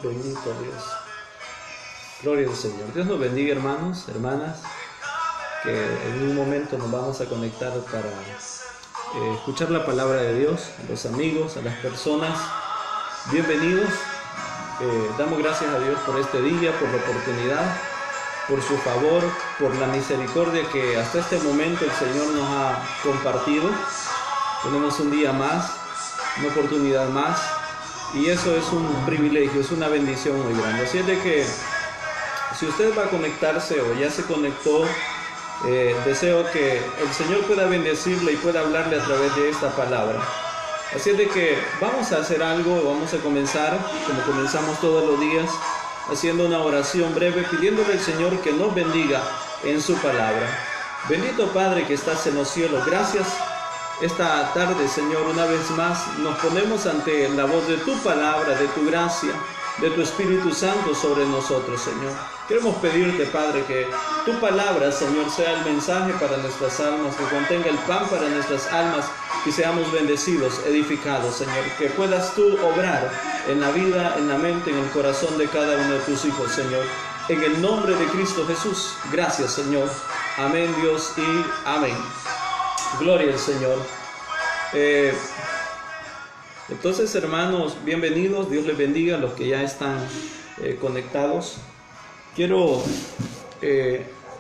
Bendito Dios. Gloria al Señor. Dios nos bendiga, hermanos, hermanas, que en un momento nos vamos a conectar para escuchar la palabra de Dios. A los amigos, a las personas, bienvenidos. Damos gracias a Dios por este día, por la oportunidad, por su favor, por la misericordia que hasta este momento el Señor nos ha compartido. Tenemos un día más, una oportunidad más, y eso es un privilegio, es una bendición muy grande. Así es de que si usted va a conectarse o ya se conectó, deseo que el Señor pueda bendecirle y pueda hablarle a través de esta palabra. Así es de que vamos a hacer algo, vamos a comenzar, como comenzamos todos los días, haciendo una oración breve, pidiéndole al Señor que nos bendiga en su palabra. Bendito Padre que estás en los cielos, gracias. Esta tarde, Señor, una vez más nos ponemos ante la voz de tu palabra, de tu gracia, de tu Espíritu Santo sobre nosotros, Señor. Queremos pedirte, Padre, que tu palabra, Señor, sea el mensaje para nuestras almas, que contenga el pan para nuestras almas y seamos bendecidos, edificados, Señor. Que puedas tú obrar en la vida, en la mente, en el corazón de cada uno de tus hijos, Señor. En el nombre de Cristo Jesús. Gracias, Señor. Amén, Dios, y amén. Gloria al Señor. Entonces, hermanos, bienvenidos. Dios les bendiga a los que ya están conectados. Quiero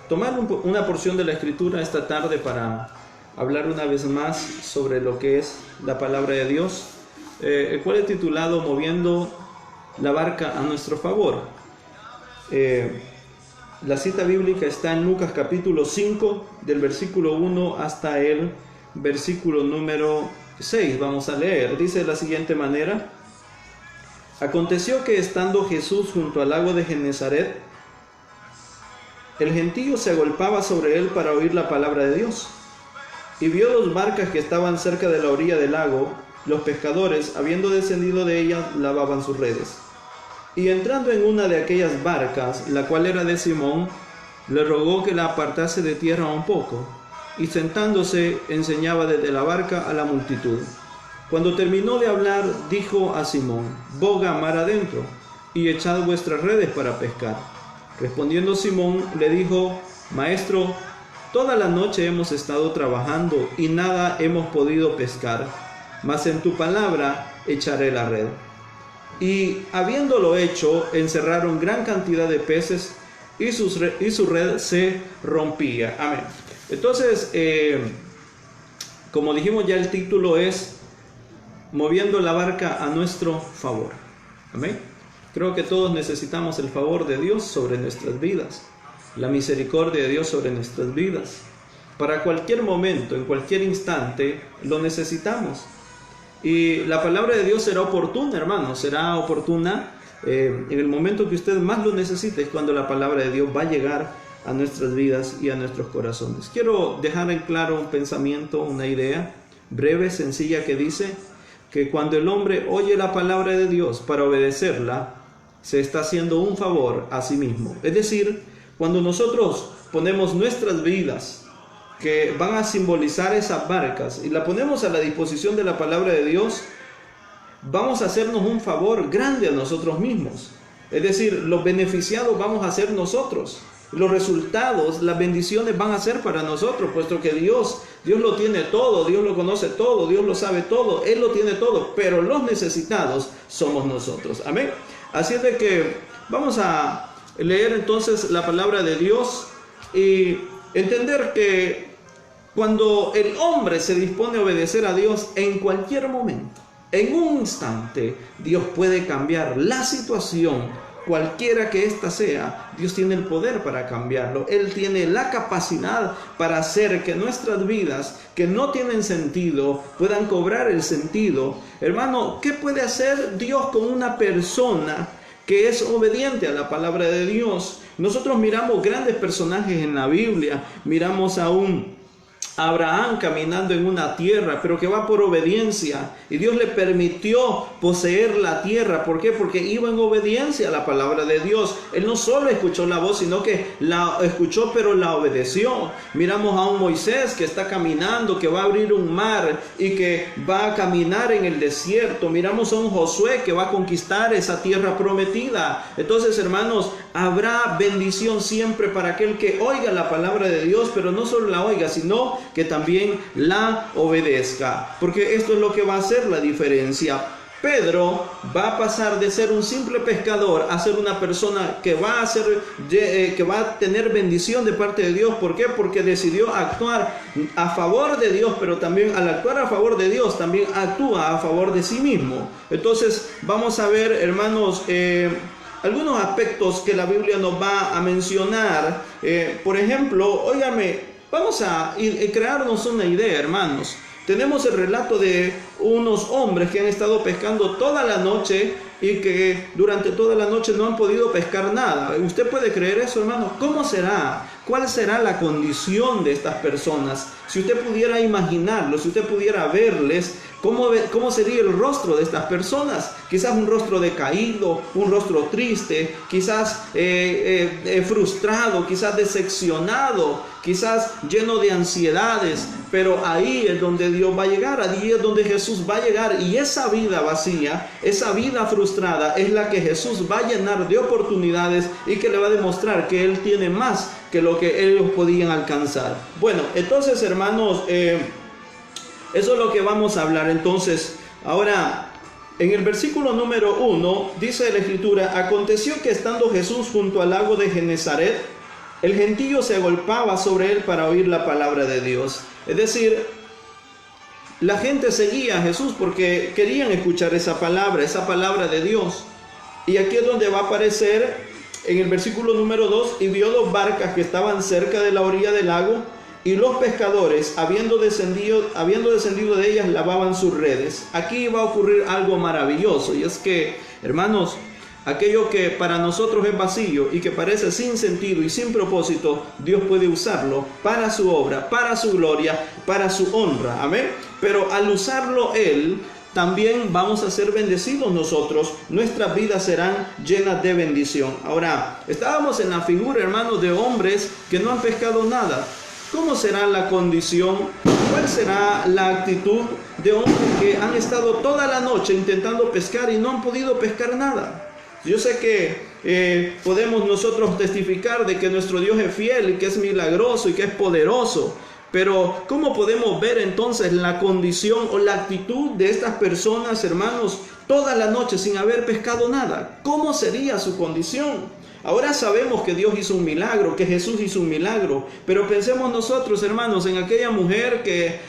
tomar una porción de la Escritura esta tarde para hablar una vez más sobre lo que es la palabra de Dios, el cual he titulado Moviendo la barca a nuestro favor. La cita bíblica está en Lucas capítulo 5, del versículo 1 hasta el versículo número 6. Vamos a leer. Dice de la siguiente manera: Aconteció que estando Jesús junto al lago de Genezaret, el gentío se agolpaba sobre él para oír la palabra de Dios. Y vio dos barcas que estaban cerca de la orilla del lago. Los pescadores, habiendo descendido de ellas, lavaban sus redes. Y entrando en una de aquellas barcas, la cual era de Simón, le rogó que la apartase de tierra un poco, y sentándose enseñaba desde la barca a la multitud. Cuando terminó de hablar, dijo a Simón: boga mar adentro, y echad vuestras redes para pescar. Respondiendo Simón, le dijo: Maestro, toda la noche hemos estado trabajando, y nada hemos podido pescar, mas en tu palabra echaré la red. Y habiéndolo hecho, encerraron gran cantidad de peces, y su red se rompía. Amén. Entonces, como dijimos ya, el título es Moviendo la barca a nuestro favor. Amén. Creo que todos necesitamos el favor de Dios sobre nuestras vidas, la misericordia de Dios sobre nuestras vidas. Para cualquier momento, en cualquier instante, lo necesitamos. Y la palabra de Dios será oportuna, hermanos, será oportuna en el momento que usted más lo necesite, es cuando la palabra de Dios va a llegar a nuestras vidas y a nuestros corazones. Quiero dejar en claro un pensamiento, una idea breve, sencilla, que dice que cuando el hombre oye la palabra de Dios para obedecerla, se está haciendo un favor a sí mismo. Es decir, cuando nosotros ponemos nuestras vidas, que van a simbolizar esas barcas, y la ponemos a la disposición de la palabra de Dios, vamos a hacernos un favor grande a nosotros mismos. Es decir, los beneficiados vamos a ser nosotros. Los resultados, las bendiciones van a ser para nosotros, puesto que Dios lo tiene todo, Dios lo conoce todo, Dios lo sabe todo, Él lo tiene todo, pero los necesitados somos nosotros. Amén. Así es de que vamos a leer entonces la palabra de Dios y entender que cuando el hombre se dispone a obedecer a Dios, en cualquier momento, en un instante, Dios puede cambiar la situación, cualquiera que ésta sea. Dios tiene el poder para cambiarlo. Él tiene la capacidad para hacer que nuestras vidas, que no tienen sentido, puedan cobrar el sentido. Hermano, ¿qué puede hacer Dios con una persona que es obediente a la palabra de Dios? Nosotros miramos grandes personajes en la Biblia. Miramos a un a Abraham caminando en una tierra, pero que va por obediencia. Y Dios le permitió poseer la tierra. ¿Por qué? Porque iba en obediencia a la palabra de Dios. Él no solo escuchó la voz, sino que la escuchó, pero la obedeció. Miramos a un Moisés que está caminando, que va a abrir un mar y que va a caminar en el desierto. Miramos a un Josué que va a conquistar esa tierra prometida. Entonces, hermanos, habrá bendición siempre para aquel que oiga la palabra de Dios, pero no solo la oiga, sino que también la obedezca, porque esto es lo que va a hacer la diferencia. Pedro va a pasar de ser un simple pescador a ser una persona que va a tener bendición de parte de Dios. ¿Por qué? Porque decidió actuar a favor de Dios, pero también al actuar a favor de Dios, también actúa a favor de sí mismo. Entonces vamos a ver, hermanos, algunos aspectos que la Biblia nos va a mencionar. Por ejemplo, óigame, vamos a crearnos una idea, hermanos. Tenemos el relato de unos hombres que han estado pescando toda la noche y que durante toda la noche no han podido pescar nada. ¿Usted puede creer eso, hermano? ¿Cómo será? ¿Cuál será la condición de estas personas? Si usted pudiera imaginarlo, si usted pudiera verles, ¿cómo sería el rostro de estas personas? Quizás un rostro decaído, un rostro triste, quizás frustrado, quizás decepcionado, quizás lleno de ansiedades. Pero ahí es donde Dios va a llegar, ahí es donde Jesús va a llegar. Y esa vida vacía, esa vida frustrada es la que Jesús va a llenar de oportunidades y que le va a demostrar que Él tiene más que lo que ellos podían alcanzar. Bueno, entonces, hermanos, eso es lo que vamos a hablar. Entonces, ahora, en el versículo número 1, dice la Escritura: aconteció que estando Jesús junto al lago de Genezaret, el gentío se agolpaba sobre él para oír la palabra de Dios. Es decir, la gente seguía a Jesús porque querían escuchar esa palabra de Dios. Y aquí es donde va a aparecer en el versículo número 2: y vio 2 barcas que estaban cerca de la orilla del lago, y los pescadores, habiendo descendido de ellas, lavaban sus redes. Aquí va a ocurrir algo maravilloso, y es que, hermanos, aquello que para nosotros es vacío y que parece sin sentido y sin propósito, Dios puede usarlo para su obra, para su gloria, para su honra. Amén. Pero al usarlo Él, también vamos a ser bendecidos nosotros. Nuestras vidas serán llenas de bendición. Ahora, estábamos en la figura, hermanos, de hombres que no han pescado nada. ¿Cómo será la condición? ¿Cuál será la actitud de hombres que han estado toda la noche intentando pescar y no han podido pescar nada? Yo sé que podemos nosotros testificar de que nuestro Dios es fiel y que es milagroso y que es poderoso. Pero ¿cómo podemos ver entonces la condición o la actitud de estas personas, hermanos, toda la noche sin haber pescado nada? ¿Cómo sería su condición? Ahora sabemos que Dios hizo un milagro, que Jesús hizo un milagro, pero pensemos nosotros, hermanos, en aquella mujer que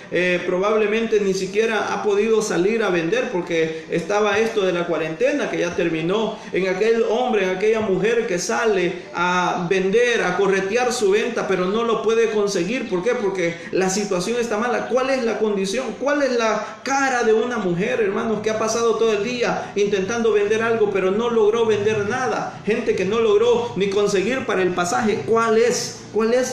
probablemente ni siquiera ha podido salir a vender porque estaba esto de la cuarentena que ya terminó, en aquel hombre, en aquella mujer que sale a vender, a corretear su venta, pero no lo puede conseguir. ¿Por qué? Porque la situación está mala. ¿Cuál es la condición? ¿Cuál es la cara de una mujer, hermanos, que ha pasado todo el día intentando vender algo, pero no logró vender nada? Gente que no logró ni conseguir para el pasaje. ¿Cuál es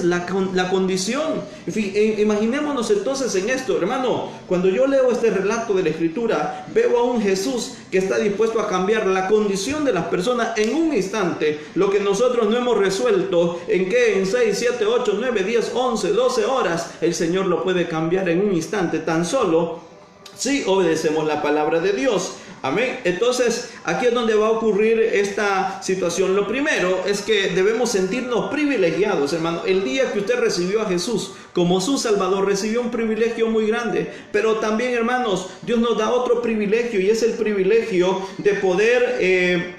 la condición? En fin, imaginémonos entonces en esto, hermano. Cuando yo leo este relato de la Escritura, veo a un Jesús que está dispuesto a cambiar la condición de las personas en un instante. Lo que nosotros no hemos resuelto, en 6, 7, 8, 9, 10, 11, 12 horas, el Señor lo puede cambiar en un instante, tan solo si obedecemos la palabra de Dios. Amén. Entonces, aquí es donde va a ocurrir esta situación. Lo primero es que debemos sentirnos privilegiados, hermano. El día que usted recibió a Jesús como su Salvador, recibió un privilegio muy grande. Pero también, hermanos, Dios nos da otro privilegio, y es el privilegio de poder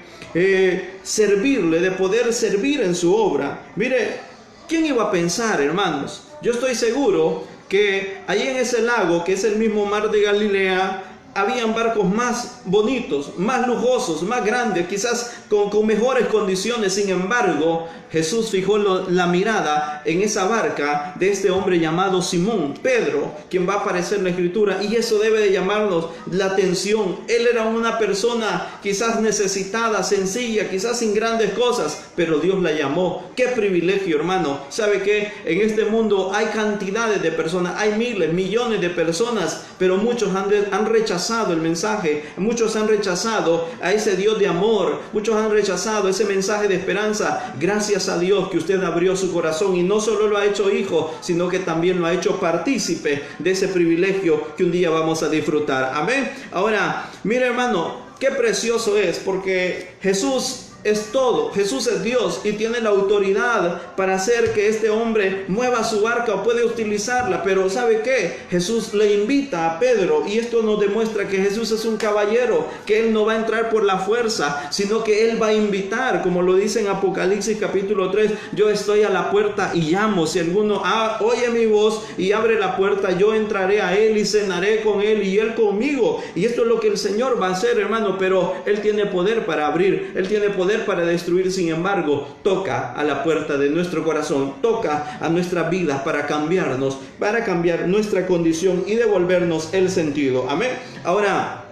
servirle, de poder servir en su obra. Mire, ¿quién iba a pensar, hermanos? Yo estoy seguro que ahí en ese lago, que es el mismo mar de Galilea, habían barcos más bonitos, más lujosos, más grandes, quizás con mejores condiciones. Sin embargo, Jesús fijó la mirada en esa barca de este hombre llamado Simón, Pedro, quien va a aparecer en la Escritura, y eso debe de llamarnos la atención. Él era una persona quizás necesitada, sencilla, quizás sin grandes cosas, pero Dios la llamó. ¡Qué privilegio, hermano! ¿Sabe qué? En este mundo hay cantidades de personas, hay miles, millones de personas, pero muchos han rechazado el mensaje, muchos han rechazado a ese Dios de amor, muchos han rechazado ese mensaje de esperanza. Gracias a Dios que usted abrió su corazón y no solo lo ha hecho hijo, sino que también lo ha hecho partícipe de ese privilegio que un día vamos a disfrutar. Amén. Ahora, mire, hermano, qué precioso es, porque Jesús es todo. Jesús es Dios y tiene la autoridad para hacer que este hombre mueva su barca o puede utilizarla. Pero ¿sabe qué? Jesús le invita a Pedro, y esto nos demuestra que Jesús es un caballero, que Él no va a entrar por la fuerza, sino que Él va a invitar, como lo dice en Apocalipsis capítulo 3, yo estoy a la puerta y llamo. Si alguno oye mi voz y abre la puerta, yo entraré a Él y cenaré con Él y Él conmigo. Y esto es lo que el Señor va a hacer, hermano, pero Él tiene poder para abrir, Él tiene poder para destruir. Sin embargo, toca a la puerta de nuestro corazón, toca a nuestras vidas para cambiarnos, para cambiar nuestra condición y devolvernos el sentido. Amén. Ahora,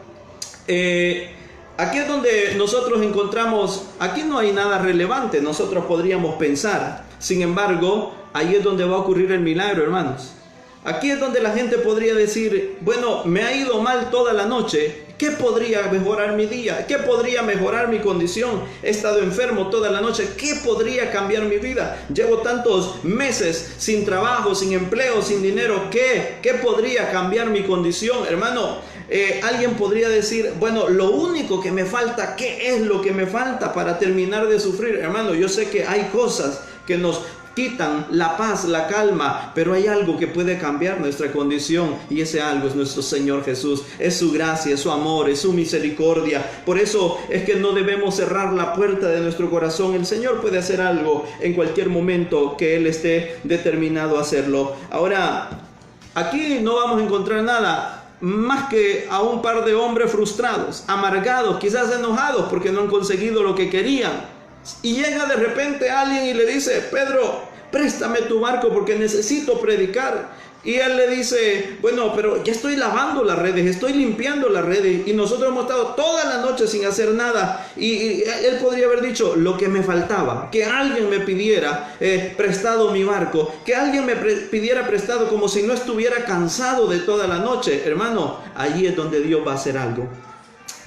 aquí es donde nosotros encontramos, aquí no hay nada relevante, nosotros podríamos pensar. Sin embargo, ahí es donde va a ocurrir el milagro, hermanos. Aquí es donde la gente podría decir, bueno, me ha ido mal toda la noche, ¿qué podría mejorar mi día? ¿Qué podría mejorar mi condición? He estado enfermo toda la noche, ¿qué podría cambiar mi vida? Llevo tantos meses sin trabajo, sin empleo, sin dinero, ¿qué podría cambiar mi condición? Hermano, alguien podría decir, bueno, lo único que me falta, ¿qué es lo que me falta para terminar de sufrir? Hermano, yo sé que hay cosas que nos quitan la paz, la calma, pero hay algo que puede cambiar nuestra condición, y ese algo es nuestro Señor Jesús. Es su gracia, es su amor, es su misericordia. Por eso es que no debemos cerrar la puerta de nuestro corazón. El Señor puede hacer algo en cualquier momento que Él esté determinado a hacerlo. Ahora, aquí no vamos a encontrar nada más que a un par de hombres frustrados, amargados, quizás enojados porque no han conseguido lo que querían. Y llega de repente alguien y le dice, Pedro, préstame tu barco porque necesito predicar. Y él le dice, bueno, pero ya estoy lavando las redes, estoy limpiando las redes, y nosotros hemos estado toda la noche sin hacer nada. Y él podría haber dicho, lo que me faltaba, que alguien me pidiera prestado mi barco, que alguien me pidiera prestado, como si no estuviera cansado de toda la noche. Hermano, allí es donde Dios va a hacer algo.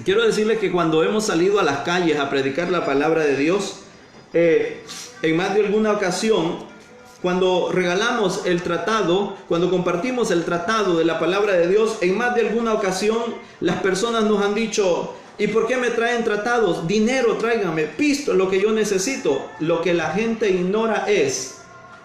Quiero decirles que cuando hemos salido a las calles a predicar la palabra de Dios, en más de alguna ocasión, cuando regalamos el tratado, cuando compartimos el tratado de la palabra de Dios, en más de alguna ocasión las personas nos han dicho, ¿y por qué me traen tratados? Dinero, tráiganme, pisto, lo que yo necesito. Lo que la gente ignora es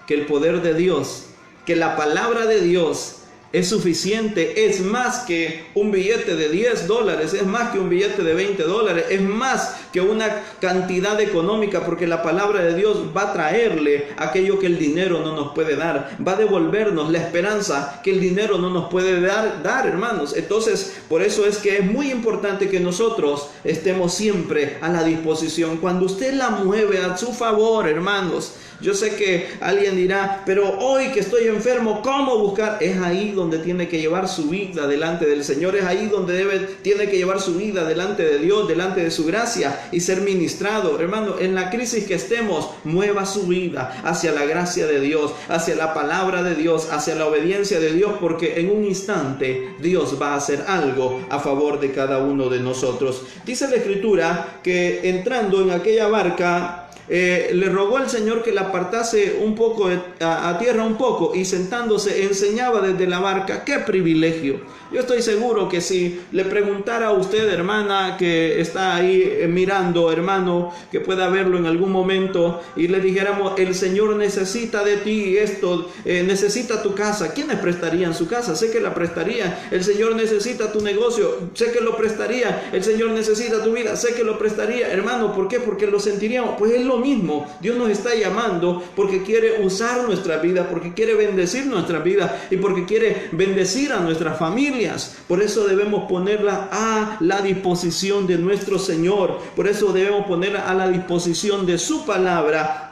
que el poder de Dios, que la palabra de Dios es suficiente, es más que un billete de $10, es más que un billete de $20, es más que una cantidad económica, porque la palabra de Dios va a traerle aquello que el dinero no nos puede dar, va a devolvernos la esperanza que el dinero no nos puede dar, hermanos. Entonces, por eso es que es muy importante que nosotros estemos siempre a la disposición. Cuando usted la mueve a su favor, hermanos, yo sé que alguien dirá, pero hoy que estoy enfermo, ¿cómo buscar? Es ahí donde tiene que llevar su vida delante del Señor, es ahí donde tiene que llevar su vida delante de Dios, delante de su gracia, y ser ministrado. Hermano, en la crisis que estemos, mueva su vida hacia la gracia de Dios, hacia la palabra de Dios, hacia la obediencia de Dios, porque en un instante Dios va a hacer algo a favor de cada uno de nosotros. Dice la Escritura que entrando en aquella barca, le rogó al Señor que la apartase un poco a tierra un poco, y sentándose enseñaba desde la barca. ¡Qué privilegio! Yo estoy seguro que si le preguntara a usted, hermana, que está ahí mirando, hermano, que pueda verlo en algún momento, y le dijéramos, el Señor necesita de ti esto, necesita tu casa, ¿quiénes prestarían su casa? Sé que la prestarían. El Señor necesita tu negocio, sé que lo prestaría. El Señor necesita tu vida, sé que lo prestaría. Hermano, ¿por qué? Porque lo sentiríamos. Pues Él lo mismo. Dios nos está llamando porque quiere usar nuestra vida, porque quiere bendecir nuestra vida y porque quiere bendecir a nuestras familias. Por eso debemos ponerla a la disposición de nuestro Señor. Por eso debemos ponerla a la disposición de su palabra,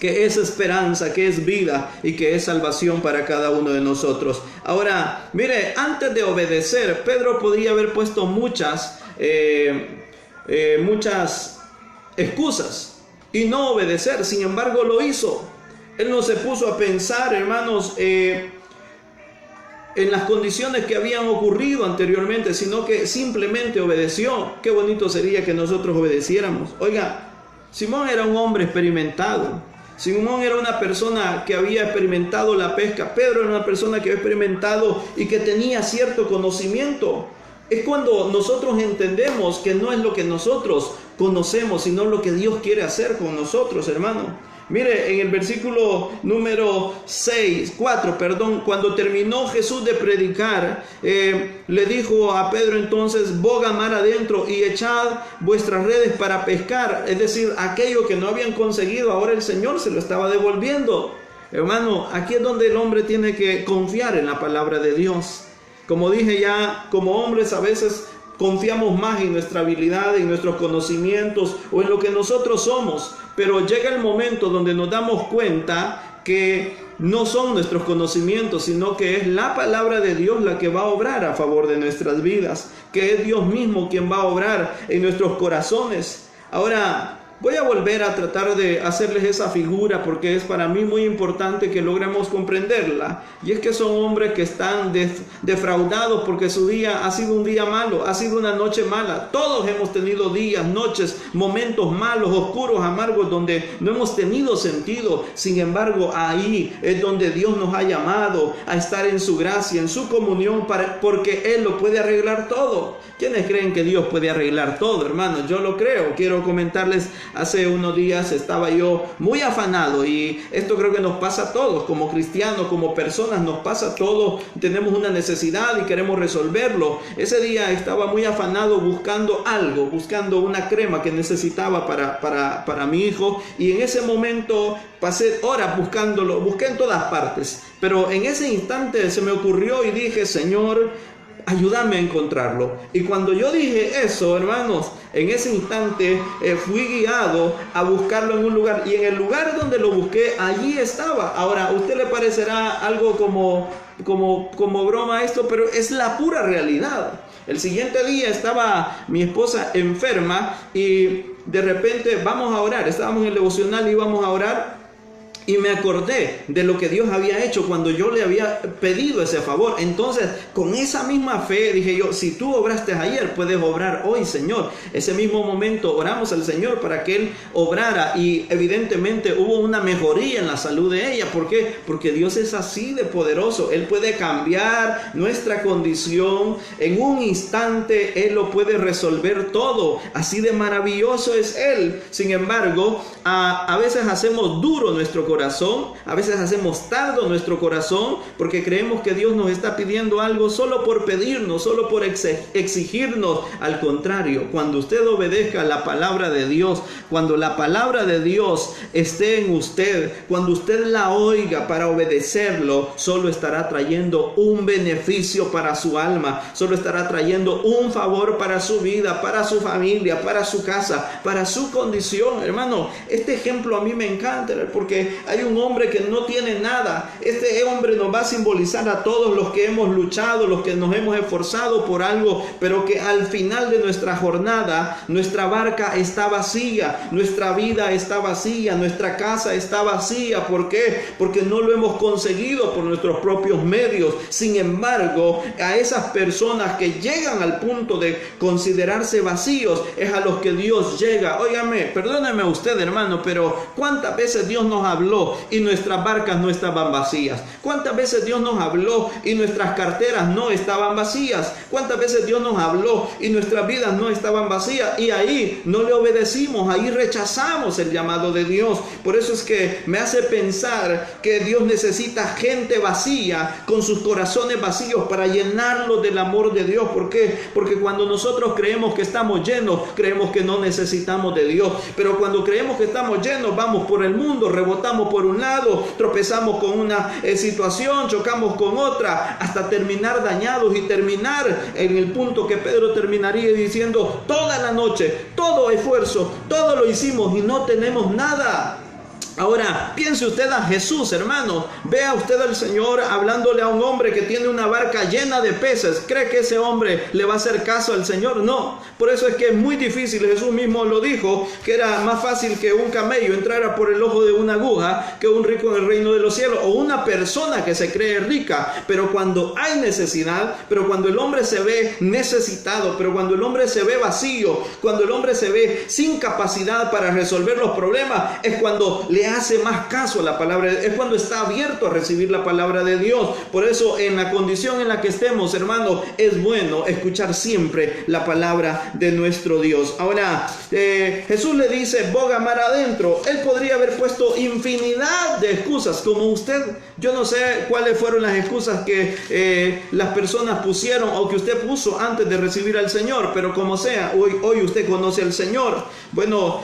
que es esperanza, que es vida y que es salvación para cada uno de nosotros. Ahora, mire, antes de obedecer, Pedro podría haber puesto muchas excusas y no obedecer. Sin embargo, lo hizo. Él no se puso a pensar, hermanos, en las condiciones que habían ocurrido anteriormente, sino que simplemente obedeció. Qué bonito sería que nosotros obedeciéramos. Oiga, Simón era un hombre experimentado. Simón era una persona que había experimentado la pesca. Pedro era una persona que había experimentado y que tenía cierto conocimiento. Es cuando nosotros entendemos que no es lo que nosotros conocemos, sino lo que Dios quiere hacer con nosotros, hermano. Mire, en el versículo número 4, cuando terminó Jesús de predicar, le dijo a Pedro entonces: boga mar adentro y echad vuestras redes para pescar. Es decir, aquello que no habían conseguido, ahora el Señor se lo estaba devolviendo. Hermano, aquí es donde el hombre tiene que confiar en la palabra de Dios. Como dije ya, como hombres a veces confiamos más en nuestra habilidad, en nuestros conocimientos o en lo que nosotros somos. Pero llega el momento donde nos damos cuenta que no son nuestros conocimientos, sino que es la palabra de Dios la que va a obrar a favor de nuestras vidas, que es Dios mismo quien va a obrar en nuestros corazones. Ahora, voy a volver a tratar de hacerles esa figura porque es para mí muy importante que logremos comprenderla. Y es que son hombres que están defraudados porque su día ha sido un día malo, ha sido una noche mala. Todos hemos tenido días, noches, momentos malos, oscuros, amargos, donde no hemos tenido sentido. Sin embargo, ahí es donde Dios nos ha llamado a estar en su gracia, en su comunión, porque Él lo puede arreglar todo. ¿Quiénes creen que Dios puede arreglar todo, hermanos? Yo lo creo. Quiero comentarles, hace unos días estaba yo muy afanado, y esto creo que nos pasa a todos, como cristianos, como personas, nos pasa a todos. Tenemos una necesidad y queremos resolverlo. Ese día estaba muy afanado buscando algo, buscando una crema que necesitaba para mi hijo, y en ese momento pasé horas buscándolo, busqué en todas partes, pero en ese instante se me ocurrió y dije: Señor, ayúdame a encontrarlo. Y cuando yo dije eso, hermanos, en ese instante fui guiado a buscarlo en un lugar, y en el lugar donde lo busqué, allí estaba. Ahora, a usted le parecerá algo como broma esto, pero es la pura realidad. El siguiente día estaba mi esposa enferma y de repente vamos a orar. Estábamos en el devocional y íbamos a orar. Y me acordé de lo que Dios había hecho cuando yo le había pedido ese favor. Entonces, con esa misma fe dije yo: si tú obraste ayer, puedes obrar hoy, Señor. Ese mismo momento oramos al Señor para que Él obrara, y evidentemente hubo una mejoría en la salud de ella. ¿Por qué? Porque Dios es así de poderoso. Él puede cambiar nuestra condición en un instante. Él lo puede resolver todo. Así de maravilloso es Él. Sin embargo, a veces hacemos duro nuestro corazón. A veces hacemos tardo nuestro corazón porque creemos que Dios nos está pidiendo algo solo por pedirnos, solo por exigirnos. Al contrario, cuando usted obedezca la palabra de Dios, cuando la palabra de Dios esté en usted, cuando usted la oiga para obedecerlo, solo estará trayendo un beneficio para su alma, solo estará trayendo un favor para su vida, para su familia, para su casa, para su condición. Hermano, este ejemplo a mí me encanta porque hay un hombre que no tiene nada. Este hombre nos va a simbolizar a todos los que hemos luchado, los que nos hemos esforzado por algo, pero que al final de nuestra jornada, nuestra barca está vacía, nuestra vida está vacía, nuestra casa está vacía. ¿Por qué? Porque no lo hemos conseguido por nuestros propios medios. Sin embargo, a esas personas que llegan al punto de considerarse vacíos, es a los que Dios llega. Óigame, perdóneme usted, hermano, pero ¿cuántas veces Dios nos habló habló y nuestras barcas no estaban vacías? ¿Cuántas veces Dios nos habló y nuestras carteras no estaban vacías? ¿Cuántas veces Dios nos habló y nuestras vidas no estaban vacías? Y ahí no le obedecimos, ahí rechazamos el llamado de Dios. Por eso es que me hace pensar que Dios necesita gente vacía, con sus corazones vacíos, para llenarlos del amor de Dios. ¿Por qué? Porque cuando nosotros creemos que estamos llenos, creemos que no necesitamos de Dios. Pero cuando creemos que estamos llenos, vamos por el mundo, rebotamos por un lado, tropezamos con una situación, chocamos con otra, hasta terminar dañados y terminar en el punto que Pedro terminaría diciendo: toda la noche, todo esfuerzo, todo lo hicimos y no tenemos nada. Ahora, piense usted a Jesús, hermano. Vea usted al Señor hablándole a un hombre que tiene una barca llena de peces. ¿Cree que ese hombre le va a hacer caso al Señor? No. Por eso es que es muy difícil. Jesús mismo lo dijo, que era más fácil que un camello entrara por el ojo de una aguja que un rico en el reino de los cielos, o una persona que se cree rica. Pero cuando hay necesidad, pero cuando el hombre se ve necesitado, pero cuando el hombre se ve vacío, cuando el hombre se ve sin capacidad para resolver los problemas, es cuando le hace más caso a la palabra, es cuando está abierto a recibir la palabra de Dios. Por eso, en la condición en la que estemos, hermano, es bueno escuchar siempre la palabra de nuestro Dios. Ahora, Jesús le dice: boga mar adentro. Él podría haber puesto infinidad de excusas, como usted. Yo no sé cuáles fueron las excusas que las personas pusieron o que usted puso antes de recibir al Señor, pero como sea, hoy usted conoce al Señor. Bueno,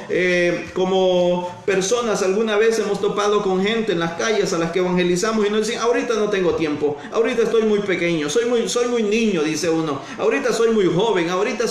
como personas, alguna vez hemos topado con gente en las calles a las que evangelizamos y nos dicen: ahorita no tengo tiempo, ahorita estoy muy pequeño, soy muy niño, dice uno, ahorita soy muy joven, ahorita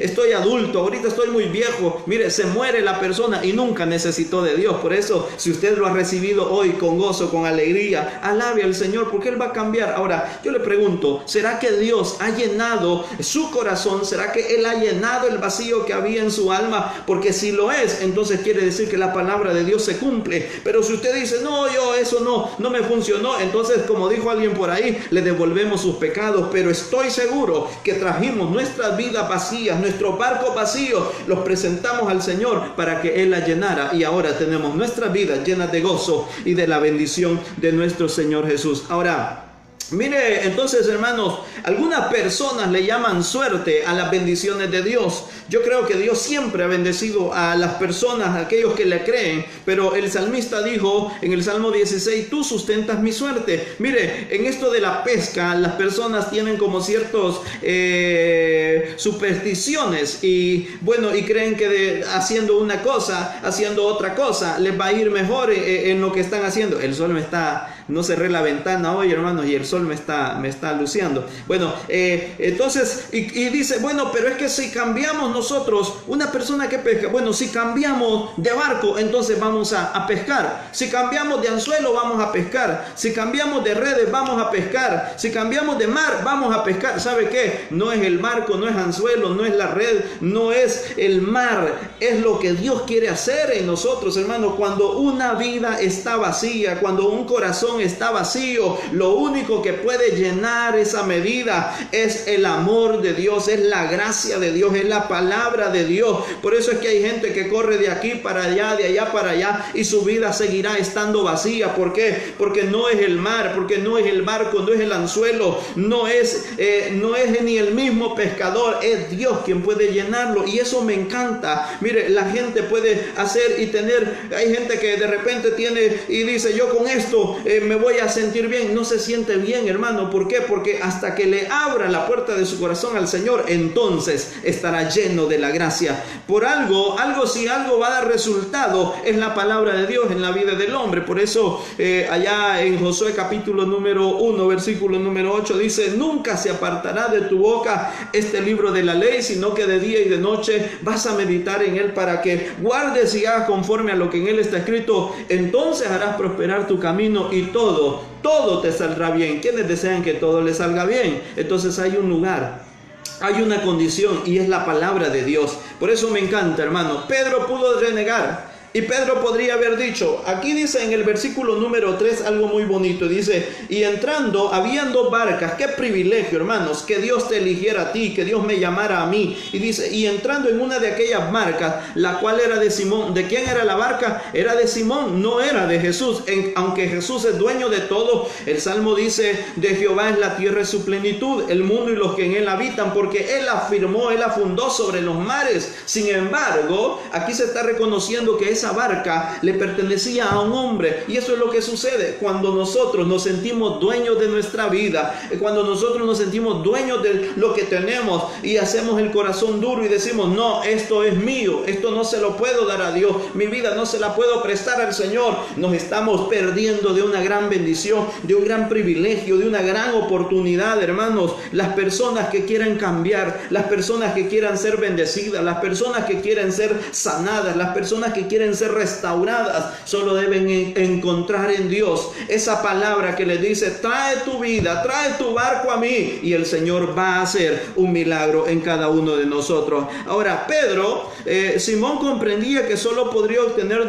estoy adulto, ahorita estoy muy viejo. Mire, se muere la persona y nunca necesitó de Dios. Por eso, si usted lo ha recibido hoy con gozo, con alegría, alabe al Señor, porque Él va a cambiar. Ahora, yo le pregunto, ¿será que Dios ha llenado su corazón? ¿Será que Él ha llenado el vacío que había en su alma? Porque si lo es, entonces quiere decir que la palabra de Dios se cumple. Pero si usted dice: no, eso no me funcionó, entonces, como dijo alguien por ahí, le devolvemos sus pecados. Pero estoy seguro que trajimos nuestras vidas vacías, nuestros barcos vacíos, los presentamos al Señor para que Él la llenara, y ahora tenemos nuestras vidas llenas de gozo y de la bendición de nuestro Señor Jesús. Ahora, mire, entonces, hermanos, algunas personas le llaman suerte a las bendiciones de Dios. Yo creo que Dios siempre ha bendecido a las personas, a aquellos que le creen, pero el salmista dijo en el Salmo 16: tú sustentas mi suerte. Mire, en esto de la pesca, las personas tienen como ciertos supersticiones, y bueno, y creen que haciendo una cosa, haciendo otra cosa, les va a ir mejor en lo que están haciendo. El sol no cerré la ventana hoy, hermanos, y el sol me está luciendo. Bueno, entonces, y dice: bueno, pero es que si cambiamos nosotros, una persona que pesca, bueno, si cambiamos de barco, entonces vamos a pescar. Si cambiamos de anzuelo, vamos a pescar. Si cambiamos de redes, vamos a pescar. Si cambiamos de mar, vamos a pescar. ¿Sabe qué? No es el barco, no es anzuelo, no es la red, no es el mar. Es lo que Dios quiere hacer en nosotros, hermanos. Cuando una vida está vacía, cuando un corazón está vacío, lo único que puede llenar esa medida es el amor de Dios, es la gracia de Dios, es la palabra de Dios. Por eso es que hay gente que corre de aquí para allá, de allá para allá, y su vida seguirá estando vacía. ¿Por qué? Porque no es el mar, porque no es el barco, no es el anzuelo, no es ni el mismo pescador, es Dios quien puede llenarlo. Y eso me encanta. Mire, la gente puede hacer y tener, hay gente que de repente tiene y dice: yo con esto me voy a sentir bien. No se siente bien, hermano. ¿Por qué? Porque hasta que le abra la puerta de su corazón al Señor, entonces estará lleno de la gracia. Por si algo va a dar resultado, es la palabra de Dios en la vida del hombre. Por eso allá en Josué capítulo número 1 versículo número 8 dice: nunca se apartará de tu boca este libro de la ley, sino que de día y de noche vas a meditar en él, para que guardes y hagas conforme a lo que en él está escrito. Entonces harás prosperar tu camino y todo te saldrá bien. ¿Quiénes desean que todo les salga bien? Entonces hay un lugar, hay una condición, y es la palabra de Dios. Por eso me encanta, hermano. Pedro pudo renegar Y Pedro podría haber dicho, aquí dice en el versículo número 3 algo muy bonito, dice, y entrando, habían 2 barcas, qué privilegio, hermanos, que Dios te eligiera a ti, que Dios me llamara a mí. Y dice, y entrando en una de aquellas barcas, la cual era de Simón. ¿De quién era la barca? Era de Simón, no era de Jesús, aunque Jesús es dueño de todo. El Salmo dice, de Jehová es la tierra y su plenitud, el mundo y los que en él habitan, porque él afirmó, él afundó sobre los mares. Sin embargo, aquí se está reconociendo que esa barca le pertenecía a un hombre, y eso es lo que sucede cuando nosotros nos sentimos dueños de nuestra vida, cuando nosotros nos sentimos dueños de lo que tenemos y hacemos el corazón duro y decimos, no, esto es mío, esto no se lo puedo dar a Dios, mi vida no se la puedo prestar al Señor. Nos estamos perdiendo de una gran bendición, de un gran privilegio, de una gran oportunidad, hermanos. Las personas que quieran cambiar, las personas que quieran ser bendecidas, las personas que quieren ser sanadas, las personas que quieren ser restauradas, solo deben encontrar en Dios esa palabra que les dice, trae tu vida, trae tu barco a mí, y el Señor va a hacer un milagro en cada uno de nosotros. Ahora, Pedro, Simón comprendía que solo podría obtener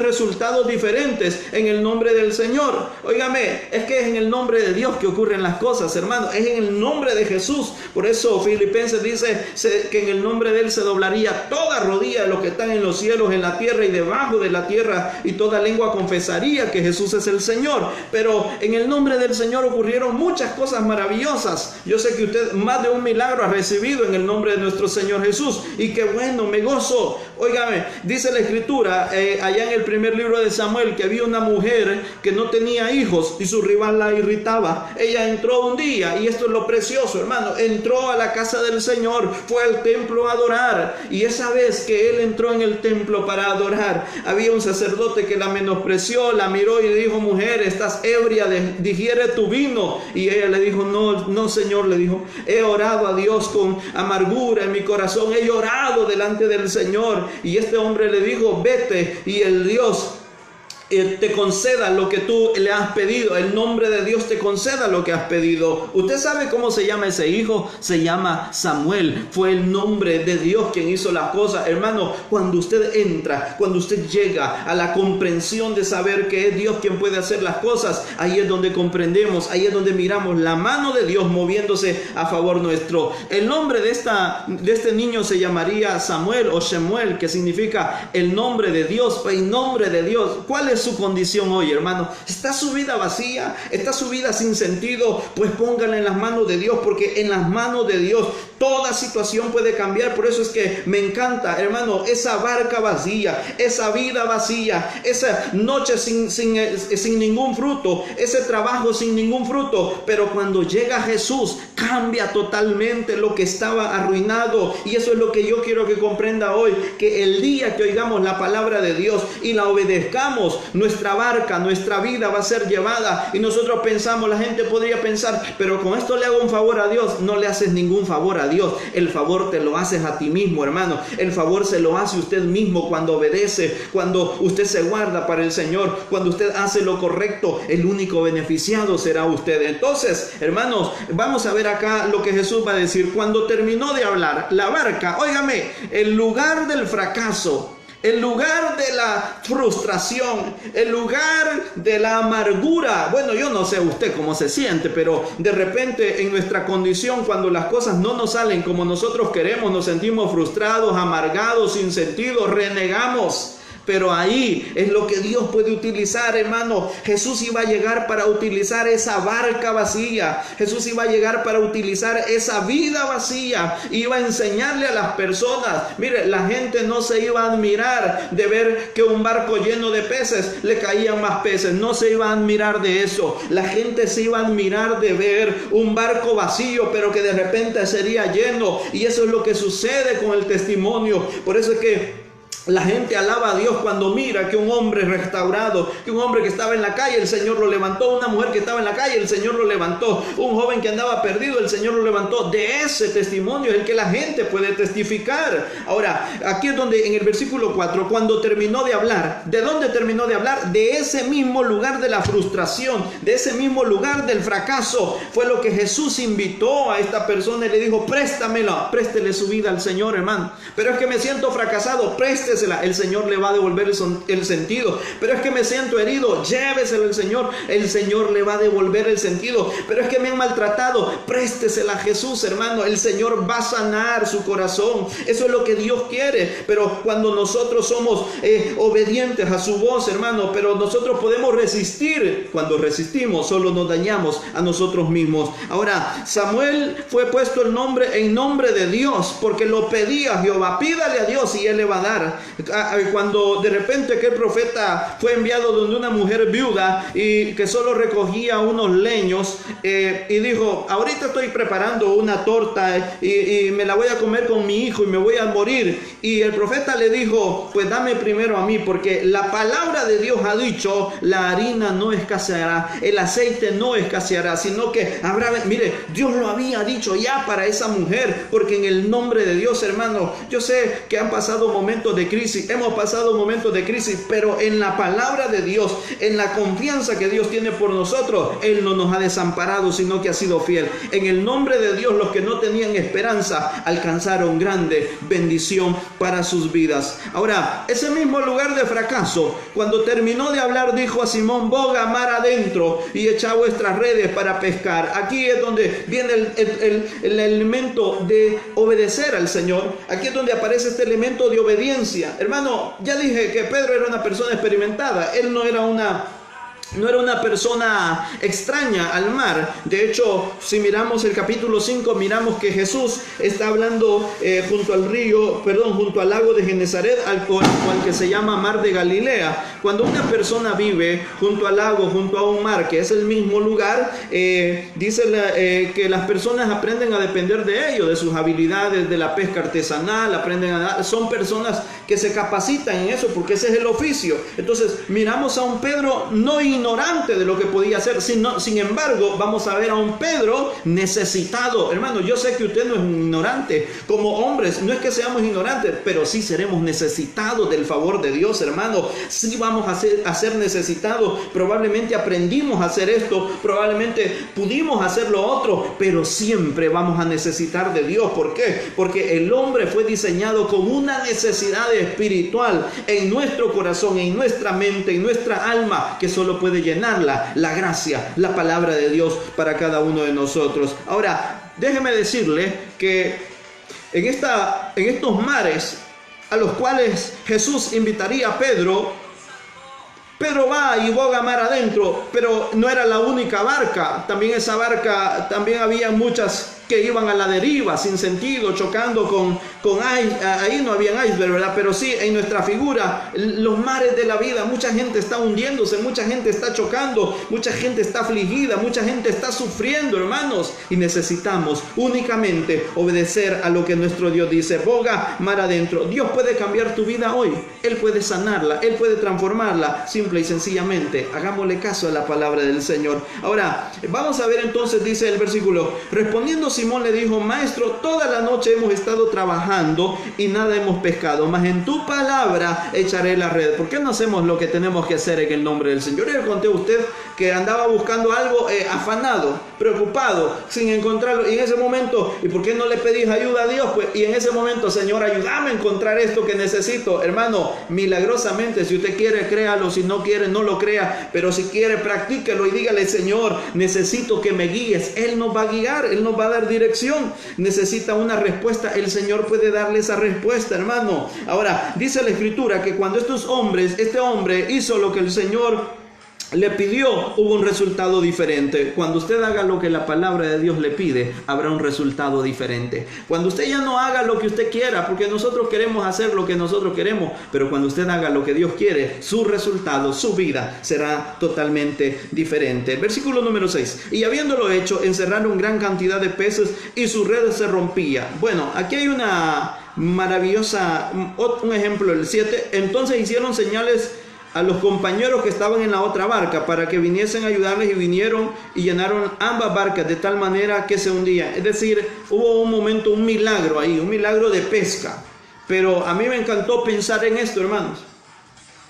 resultados diferentes en el nombre del Señor. Óigame, es que es en el nombre de Dios que ocurren las cosas, hermano, es en el nombre de Jesús. Por eso Filipenses dice que en el nombre de él se doblaría toda rodilla de los que están en los cielos, en la tierra y debajo de la tierra, y toda lengua confesaría que Jesús es el Señor. Pero en el nombre del Señor ocurrieron muchas cosas maravillosas. Yo sé que usted más de un milagro ha recibido en el nombre de nuestro Señor Jesús, y qué bueno, me gozo. Óigame, dice la Escritura allá en el primer libro de Samuel que había una mujer que no tenía hijos y su rival la irritaba. Ella entró un día, y esto es lo precioso, hermano, entró a la casa del Señor, fue al templo a adorar, y esa vez que él entró en el templo para adorar, había un sacerdote que la menospreció, la miró y le dijo, mujer, estás ebria, digiere tu vino. Y ella le dijo, no Señor, le dijo, he orado a Dios con amargura en mi corazón, he llorado delante del Señor. Y este hombre le dijo, vete y el Dios te conceda lo que tú le has pedido, el nombre de Dios te conceda lo que has pedido. ¿Usted sabe cómo se llama ese hijo? Se llama Samuel. Fue el nombre de Dios quien hizo las cosas. Hermano, cuando usted entra, cuando usted llega a la comprensión de saber que es Dios quien puede hacer las cosas, ahí es donde comprendemos, ahí es donde miramos la mano de Dios moviéndose a favor nuestro. El nombre de este niño se llamaría Samuel o Shemuel, que significa el nombre de Dios, el nombre de Dios. ¿Cuál es su condición hoy, hermano? ¿Está su vida vacía? ¿Está su vida sin sentido? Pues póngala en las manos de Dios, porque en las manos de Dios toda situación puede cambiar. Por eso es que me encanta, hermano, esa barca vacía, esa vida vacía, esa noche sin ningún fruto, ese trabajo sin ningún fruto, pero cuando llega Jesús cambia totalmente lo que estaba arruinado. Y eso es lo que yo quiero que comprenda hoy, que el día que oigamos la palabra de Dios y la obedezcamos, nuestra barca, nuestra vida va a ser llevada. Y nosotros pensamos, la gente podría pensar, pero con esto le hago un favor a Dios. No le haces ningún favor a Dios, el favor te lo haces a ti mismo, hermano. El favor se lo hace usted mismo cuando obedece, cuando usted se guarda para el Señor, cuando usted hace lo correcto. El único beneficiado será usted. Entonces, hermanos, vamos a ver acá lo que Jesús va a decir. Cuando terminó de hablar, la barca, óigame, el lugar del fracaso, el lugar de la frustración, el lugar de la amargura. Bueno, yo no sé usted cómo se siente, pero de repente en nuestra condición, cuando las cosas no nos salen como nosotros queremos, nos sentimos frustrados, amargados, sin sentido, renegamos. Pero ahí es lo que Dios puede utilizar, hermano. Jesús iba a llegar para utilizar esa barca vacía. Jesús iba a llegar para utilizar esa vida vacía. Iba a enseñarle a las personas. Mire, la gente no se iba a admirar de ver que un barco lleno de peces le caían más peces. No se iba a admirar de eso. La gente se iba a admirar de ver un barco vacío, pero que de repente sería lleno. Y eso es lo que sucede con el testimonio. Por eso es que la gente alaba a Dios cuando mira que un hombre restaurado, que un hombre que estaba en la calle, el Señor lo levantó. Una mujer que estaba en la calle, el Señor lo levantó. Un joven que andaba perdido, el Señor lo levantó. De ese testimonio es el que la gente puede testificar. Ahora, aquí es donde en el versículo 4, cuando terminó de hablar, ¿de dónde terminó de hablar? De ese mismo lugar de la frustración, de ese mismo lugar del fracaso. Fue lo que Jesús invitó a esta persona y le dijo, préstamela, préstele su vida al Señor, hermano. Pero es que me siento fracasado, préstele préstesela, el Señor le va a devolver el sentido. Pero es que me siento herido, llévesela al Señor, el Señor le va a devolver el sentido. Pero es que me han maltratado, préstesela a Jesús, hermano, el Señor va a sanar su corazón. Eso es lo que Dios quiere. Pero cuando nosotros somos obedientes a su voz, hermano, pero nosotros podemos resistir. Cuando resistimos, solo nos dañamos a nosotros mismos. Ahora, Samuel fue puesto el nombre en nombre de Dios, porque lo pedía Jehová. Pídale a Dios y Él le va a dar. Cuando de repente aquel profeta fue enviado donde una mujer viuda y que solo recogía unos leños, y dijo: ahorita estoy preparando una torta y me la voy a comer con mi hijo y me voy a morir. Y el profeta le dijo: pues dame primero a mí, porque la palabra de Dios ha dicho: la harina no escaseará, el aceite no escaseará, sino que habrá. Mire, Dios lo había dicho ya para esa mujer, porque en el nombre de Dios, hermano, yo sé que han pasado momentos de crisis, hemos pasado momentos de crisis, pero en la palabra de Dios, en la confianza que Dios tiene por nosotros, Él no nos ha desamparado, sino que ha sido fiel. En el nombre de Dios, los que no tenían esperanza alcanzaron grande bendición para sus vidas. Ahora, ese mismo lugar de fracaso, cuando terminó de hablar, dijo a Simón: boga mar adentro y echa vuestras redes para pescar. Aquí es donde viene el elemento de obedecer al Señor. Aquí es donde aparece este elemento de obediencia. Hermano, ya dije que Pedro era una persona experimentada. Él no era una persona extraña al mar. De hecho, si miramos el capítulo 5, miramos que Jesús está hablando junto al lago de Genezaret, al que se llama Mar de Galilea. Cuando una persona vive junto al lago, junto a un mar, que es el mismo lugar, dice que las personas aprenden a depender de ello, de sus habilidades, de la pesca artesanal, son personas que se capacitan en eso, porque ese es el oficio. Entonces, miramos a un Pedro no ignorante de lo que podía hacer, sin embargo, vamos a ver a un Pedro necesitado. Hermano, yo sé que usted no es un ignorante. Como hombres, no es que seamos ignorantes, pero sí seremos necesitados del favor de Dios, hermano. Sí vamos a ser necesitados. Probablemente aprendimos a hacer esto, probablemente pudimos hacer lo otro, pero siempre vamos a necesitar de Dios. ¿Por qué? Porque el hombre fue diseñado con una necesidad espiritual en nuestro corazón, en nuestra mente, en nuestra alma, que solo puede llenarla la gracia, la palabra de Dios para cada uno de nosotros. Ahora, déjeme decirle que en estos mares a los cuales Jesús invitaría a Pedro va y boga mar adentro, pero no era la única barca. También esa barca, también había muchas que iban a la deriva, sin sentido, chocando con ahí no habían iceberg, ¿verdad? Pero sí, en nuestra figura, los mares de la vida, mucha gente está hundiéndose, mucha gente está chocando, mucha gente está afligida, mucha gente está sufriendo, hermanos, y necesitamos únicamente obedecer a lo que nuestro Dios dice. Boga mar adentro. Dios puede cambiar tu vida hoy, Él puede sanarla, Él puede transformarla, simple y sencillamente, hagámosle caso a la palabra del Señor. Ahora, vamos a ver entonces, dice el versículo: respondiendo Simón le dijo: maestro, toda la noche hemos estado trabajando y nada hemos pescado, mas en tu palabra echaré la red. ¿Por qué no hacemos lo que tenemos que hacer en el nombre del Señor? Yo le conté a usted que andaba buscando algo, afanado, preocupado, sin encontrarlo, y en ese momento, ¿y por qué no le pedís ayuda a Dios? Pues, y en ese momento: Señor, ayúdame a encontrar esto que necesito. Hermano, milagrosamente, si usted quiere, créalo; si no quiere, no lo crea, pero si quiere, practíquelo y dígale: Señor, necesito que me guíes. Él nos va a guiar, Él nos va a dar dirección. Necesita una respuesta, el Señor puede darle esa respuesta, hermano. Ahora, dice la Escritura que cuando este hombre hizo lo que el Señor le pidió, hubo un resultado diferente. Cuando usted haga lo que la palabra de Dios le pide, habrá un resultado diferente. Cuando usted ya no haga lo que usted quiera, porque nosotros queremos hacer lo que nosotros queremos, pero cuando usted haga lo que Dios quiere, su resultado, su vida será totalmente diferente. El versículo número 6: y habiéndolo hecho, encerraron gran cantidad de peces y su red se rompía. Bueno, aquí hay una maravillosa, un ejemplo, el 7. Entonces hicieron señales a los compañeros que estaban en la otra barca para que viniesen a ayudarles, y vinieron y llenaron ambas barcas de tal manera que se hundían. Es decir, hubo un momento, un milagro ahí, un milagro de pesca. Pero a mí me encantó pensar en esto, hermanos.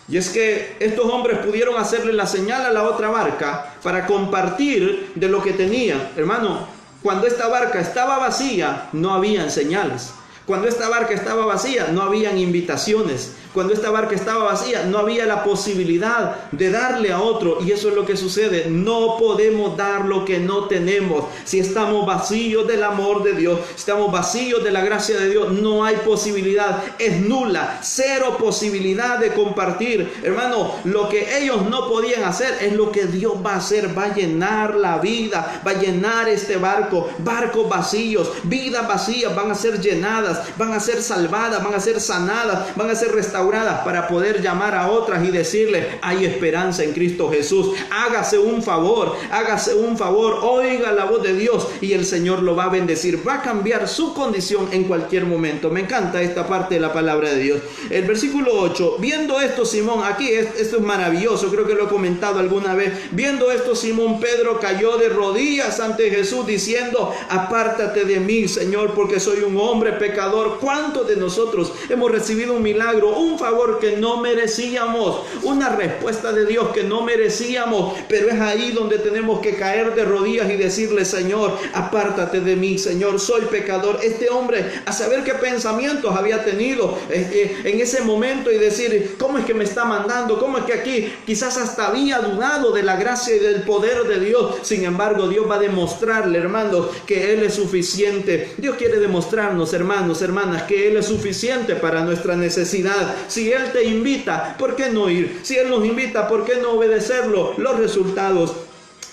Y es que estos hombres pudieron hacerle la señal a la otra barca para compartir de lo que tenían. Hermano, cuando esta barca estaba vacía, no habían señales. Cuando esta barca estaba vacía, no habían invitaciones. cuando esta barca estaba vacía, no había la posibilidad de darle a otro. Y eso es lo que sucede. No podemos dar lo que no tenemos. Si estamos vacíos del amor de Dios, estamos vacíos de la gracia de Dios, no hay posibilidad. Es nula, cero posibilidad de compartir. Hermano, lo que ellos no podían hacer es lo que Dios va a hacer. Va a llenar la vida, va a llenar este barco. Barcos vacíos, vidas vacías van a ser llenadas, van a ser salvadas, van a ser sanadas, van a ser restauradas para poder llamar a otras y decirle: hay esperanza en Cristo Jesús. Hágase un favor, oiga la voz de Dios y el Señor lo va a bendecir, va a cambiar su condición en cualquier momento. Me encanta esta parte de la palabra de Dios. El versículo 8, viendo esto Simón, aquí esto es maravilloso, creo que lo he comentado alguna vez. Viendo esto Simón Pedro cayó de rodillas ante Jesús diciendo: apártate de mí, Señor, porque soy un hombre pecador. ¿Cuántos de nosotros hemos recibido un milagro, un favor que no merecíamos, una respuesta de Dios que no merecíamos? Pero es ahí donde tenemos que caer de rodillas y decirle: Señor, apártate de mí, Señor, soy pecador. Este hombre, a saber qué pensamientos había tenido en ese momento, y decir: ¿cómo es que me está mandando? ¿Cómo es que aquí? Quizás hasta había dudado de la gracia y del poder de Dios. Sin embargo, Dios va a demostrarle, hermanos, que Él es suficiente. Dios quiere demostrarnos, hermanos, hermanas, que Él es suficiente para nuestra necesidad. Si Él te invita, ¿por qué no ir? Si Él nos invita, ¿por qué no obedecerlo? Los resultados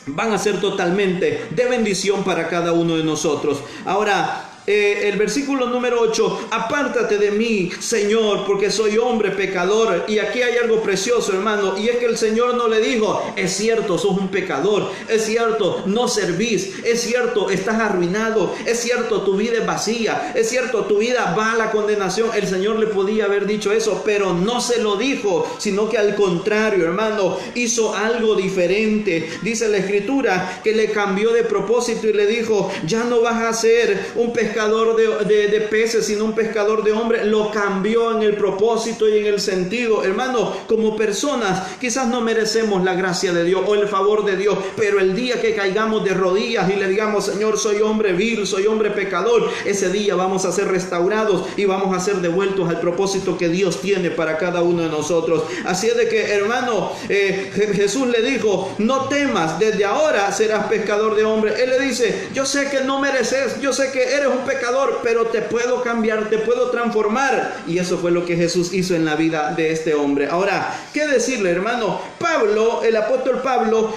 van a ser totalmente de bendición para cada uno de nosotros. Ahora, el versículo número 8, apártate de mí, Señor, porque soy hombre pecador. Y aquí hay algo precioso, hermano, y es que el Señor no le dijo: es cierto, sos un pecador, es cierto, no servís, es cierto, estás arruinado, es cierto, tu vida es vacía, es cierto, tu vida va a la condenación. El Señor le podía haber dicho eso, pero no se lo dijo, sino que al contrario, hermano, hizo algo diferente. Dice la Escritura que le cambió de propósito y le dijo: ya no vas a ser un pescador de peces, sino un pescador de hombres. Lo cambió en el propósito y en el sentido. Hermano, como personas quizás no merecemos la gracia de Dios o el favor de Dios, pero el día que caigamos de rodillas y le digamos: Señor, soy hombre vil, soy hombre pecador, ese día vamos a ser restaurados y vamos a ser devueltos al propósito que Dios tiene para cada uno de nosotros. Así es de que, hermano, Jesús le dijo: no temas, desde ahora serás pescador de hombres. Él le dice: yo sé que no mereces, yo sé que eres un pecador, pero te puedo cambiar, te puedo transformar. Y eso fue lo que Jesús hizo en la vida de este hombre. Ahora, ¿qué decirle, hermano? Pablo, el apóstol Pablo,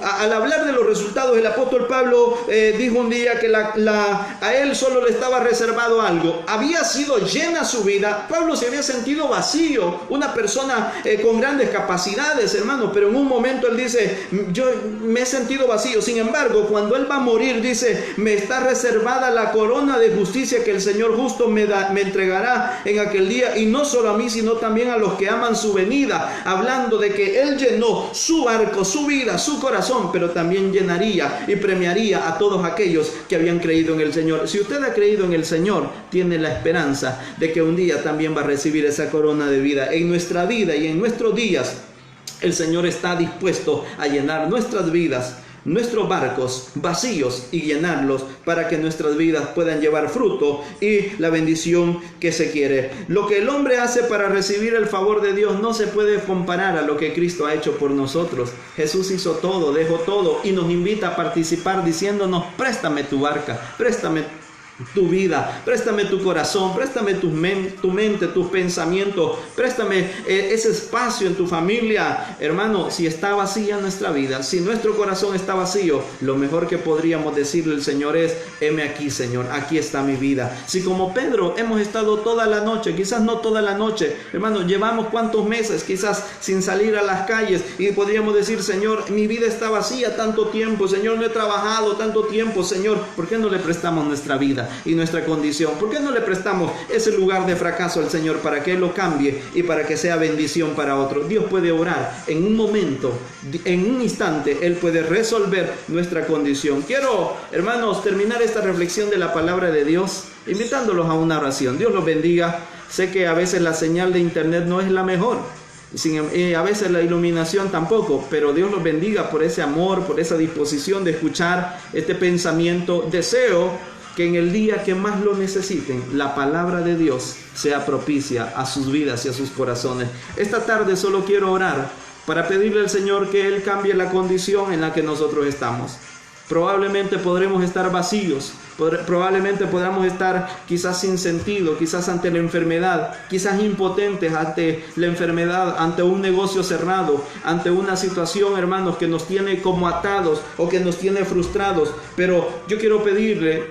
al hablar de los resultados, el apóstol Pablo dijo un día que a él solo le estaba reservado algo. Había sido llena su vida. Pablo se había sentido vacío, una persona con grandes capacidades, hermano, pero en un momento él dice: yo me he sentido vacío. Sin embargo, cuando él va a morir, dice: me está reservada la corona de justicia que el Señor justo me entregará en aquel día, y no solo a mí, sino también a los que aman su venida. Hablando de que él llenó su barco, su vida, su corazón, pero también llenaría y premiaría a todos aquellos que habían creído en el Señor. Si usted ha creído en el Señor, tiene la esperanza de que un día también va a recibir esa corona de vida. En nuestra vida y en nuestros días, el Señor está dispuesto a llenar nuestras vidas, nuestros barcos vacíos, y llenarlos para que nuestras vidas puedan llevar fruto y la bendición que se quiere. Lo que el hombre hace para recibir el favor de Dios no se puede comparar a lo que Cristo ha hecho por nosotros. Jesús hizo todo, dejó todo y nos invita a participar diciéndonos: préstame tu barca, préstame tu vida, préstame tu corazón, préstame tu mente, tus pensamientos, préstame ese espacio en tu familia. Hermano, si está vacía nuestra vida, si nuestro corazón está vacío, lo mejor que podríamos decirle al Señor es: heme aquí, Señor, aquí está mi vida. Si como Pedro hemos estado toda la noche, quizás no toda la noche, hermano, llevamos cuántos meses quizás sin salir a las calles, y podríamos decir: Señor, mi vida está vacía tanto tiempo, Señor, no he trabajado tanto tiempo. Señor, ¿por qué no le prestamos nuestra vida y nuestra condición? ¿Por qué no le prestamos ese lugar de fracaso al Señor para que Él lo cambie y para que sea bendición para otros? Dios puede obrar en un momento, en un instante. Él puede resolver nuestra condición. Quiero, hermanos, terminar esta reflexión de la palabra de Dios invitándolos a una oración. Dios los bendiga. Sé que a veces la señal de internet no es la mejor, a veces la iluminación tampoco, pero Dios los bendiga por ese amor, por esa disposición de escuchar este pensamiento. Deseo que en el día que más lo necesiten, la palabra de Dios sea propicia a sus vidas y a sus corazones. Esta tarde solo quiero orar para pedirle al Señor que Él cambie la condición en la que nosotros estamos. Probablemente podremos estar vacíos, probablemente podamos estar quizás sin sentido, quizás ante la enfermedad, quizás impotentes ante la enfermedad, ante un negocio cerrado, ante una situación, hermanos, que nos tiene como atados o que nos tiene frustrados. Pero yo quiero pedirle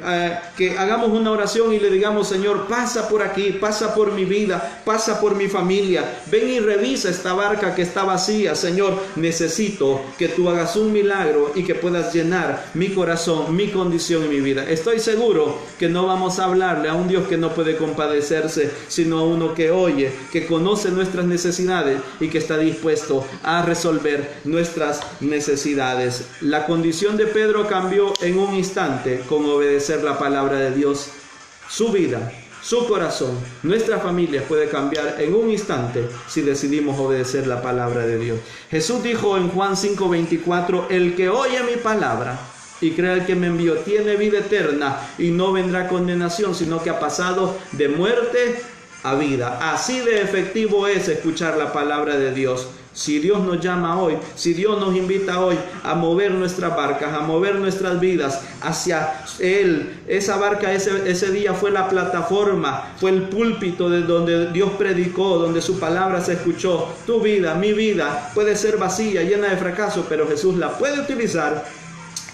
que hagamos una oración y le digamos: Señor, pasa por aquí, pasa por mi vida, pasa por mi familia, ven y revisa esta barca que está vacía. Señor, necesito que tú hagas un milagro y que puedas llenar mi corazón, mi condición y mi vida. Estoy seguro que no vamos a hablarle a un Dios que no puede compadecerse, sino a uno que oye, que conoce nuestras necesidades y que está dispuesto a resolver nuestras necesidades. La condición de Pedro cambió en un instante con obedecer la palabra de Dios. Su vida, su corazón, nuestra familia puede cambiar en un instante si decidimos obedecer la palabra de Dios. Jesús dijo en Juan 5:24: el que oye mi palabra y cree al que me envió tiene vida eterna y no vendrá condenación, sino que ha pasado de muerte a vida. Así de efectivo es escuchar la palabra de Dios. Si Dios nos llama hoy, si Dios nos invita hoy a mover nuestras barcas, a mover nuestras vidas hacia Él, esa barca ese día fue la plataforma, fue el púlpito de donde Dios predicó, donde su palabra se escuchó. Tu vida, mi vida puede ser vacía, llena de fracaso, pero Jesús la puede utilizar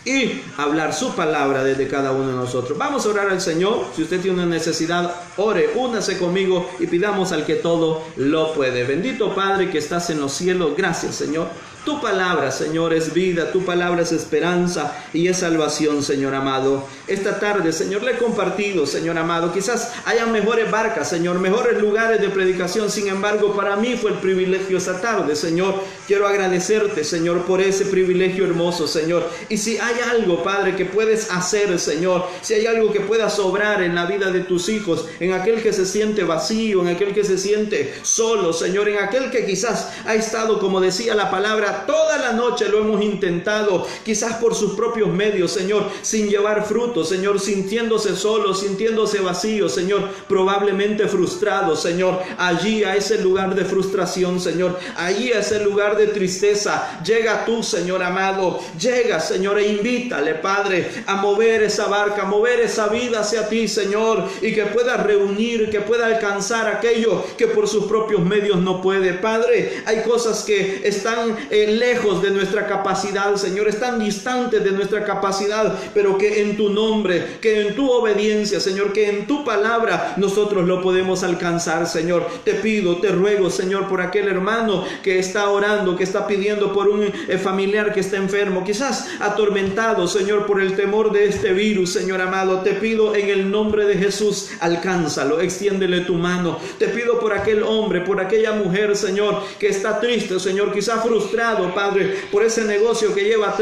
y hablar su palabra desde cada uno de nosotros. Vamos a orar al Señor. Si usted tiene una necesidad, ore, únase conmigo y pidamos al que todo lo puede. Bendito Padre que estás en los cielos, gracias, Señor. Tu palabra, Señor, es vida, tu palabra es esperanza y es salvación, Señor amado. Esta tarde, Señor, le he compartido, Señor amado. Quizás haya mejores barcas, Señor, mejores lugares de predicación. Sin embargo, para mí fue el privilegio esta tarde, Señor. Quiero agradecerte, Señor, por ese privilegio hermoso, Señor. Y si hay algo, Padre, que puedes hacer, Señor, si hay algo que pueda sobrar en la vida de tus hijos, en aquel que se siente vacío, en aquel que se siente solo, Señor, en aquel que quizás ha estado, como decía la palabra, toda la noche lo hemos intentado, quizás por sus propios medios, Señor, sin llevar fruto, Señor, sintiéndose solo, sintiéndose vacío, Señor, probablemente frustrado, Señor. Allí a ese lugar de frustración, Señor, allí a ese lugar de tristeza, llega tú, Señor amado, llega, Señor, e invítale, Padre, a mover esa barca, a mover esa vida hacia ti, Señor, y que pueda reunir, que pueda alcanzar aquello que por sus propios medios no puede. Padre, hay cosas que están lejos de nuestra capacidad, Señor, están distantes de nuestra capacidad, pero que en tu nombre, que en tu obediencia, Señor, que en tu palabra nosotros lo podemos alcanzar, Señor. Te pido, te ruego, Señor, por aquel hermano que está orando, que está pidiendo por un familiar que está enfermo, quizás atormentado, Señor, por el temor de este virus, Señor amado. Te pido en el nombre de Jesús, alcánzalo, extiéndele tu mano. Te pido por aquel hombre, por aquella mujer, Señor, que está triste, Señor, quizás frustrado, Padre, por ese negocio que lleva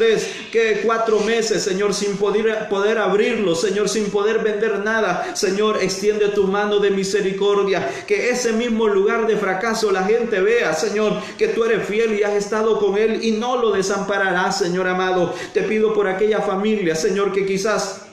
4 meses, Señor, sin poder abrirlo, Señor, sin poder vender nada. Señor, extiende tu mano de misericordia, que ese mismo lugar de fracaso la gente vea, Señor, que tú eres fiel y has estado con él y no lo desampararás, Señor amado. Te pido por aquella familia, Señor, que quizás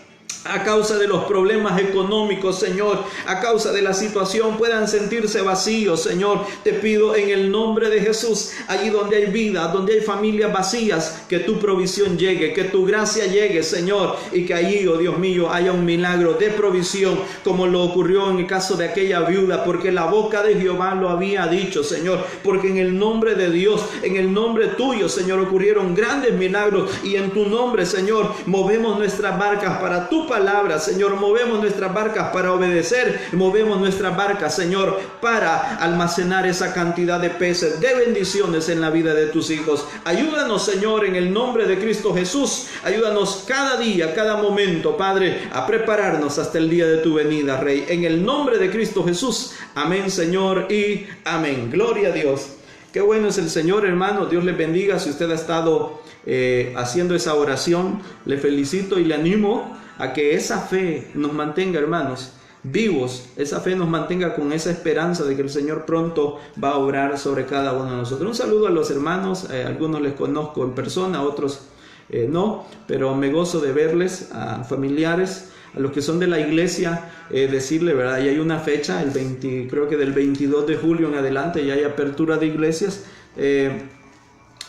a causa de los problemas económicos, Señor, a causa de la situación, puedan sentirse vacíos, Señor. Te pido en el nombre de Jesús, allí donde hay vida, donde hay familias vacías, que tu provisión llegue, que tu gracia llegue, Señor, y que allí, oh Dios mío, haya un milagro de provisión, como lo ocurrió en el caso de aquella viuda, porque la boca de Jehová lo había dicho, Señor, porque en el nombre de Dios, en el nombre tuyo, Señor, ocurrieron grandes milagros, y en tu nombre, Señor, movemos nuestras barcas para tu palabra, Señor, movemos nuestras barcas para obedecer, movemos nuestras barcas, Señor, para almacenar esa cantidad de peces, de bendiciones en la vida de tus hijos. Ayúdanos, Señor, en el nombre de Cristo Jesús. Ayúdanos cada día, cada momento, Padre, a prepararnos hasta el día de tu venida, Rey. En el nombre de Cristo Jesús. Amén, Señor, y amén. Gloria a Dios. Qué bueno es el Señor, hermano. Dios les bendiga. Si usted ha estado haciendo esa oración, le felicito y le animo a que esa fe nos mantenga, hermanos, vivos. Esa fe nos mantenga con esa esperanza de que el Señor pronto va a obrar sobre cada uno de nosotros. Un saludo a los hermanos, algunos les conozco en persona, otros no, pero me gozo de verles, a familiares, los que son de la iglesia, decirle, ¿verdad? Y hay una fecha, creo que del 22 de julio en adelante ya hay apertura de iglesias.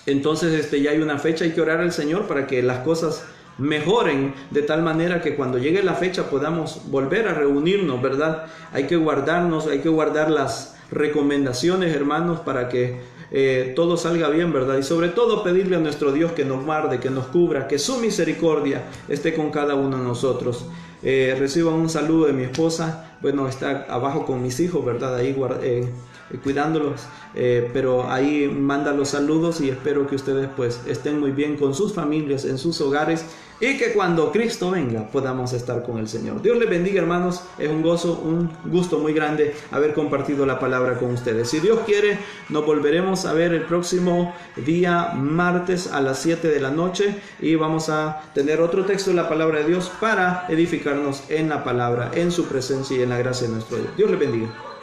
Entonces ya hay una fecha, hay que orar al Señor para que las cosas mejoren de tal manera que cuando llegue la fecha podamos volver a reunirnos, ¿verdad? Hay que guardar las recomendaciones, hermanos, para que todo salga bien, ¿verdad? Y sobre todo pedirle a nuestro Dios que nos guarde, que nos cubra, que su misericordia esté con cada uno de nosotros. Recibo un saludo de mi esposa, bueno, está abajo con mis hijos, ¿verdad? Ahí cuidándolos, pero ahí manda los saludos y espero que ustedes pues estén muy bien con sus familias, en sus hogares, y que cuando Cristo venga podamos estar con el Señor. Dios les bendiga, hermanos. Es un gozo, un gusto muy grande haber compartido la palabra con ustedes. Si Dios quiere, nos volveremos a ver el próximo día martes a las 7 de la noche y vamos a tener otro texto de la palabra de Dios para edificarnos en la palabra, en su presencia y en la gracia de nuestro Dios. Dios les bendiga.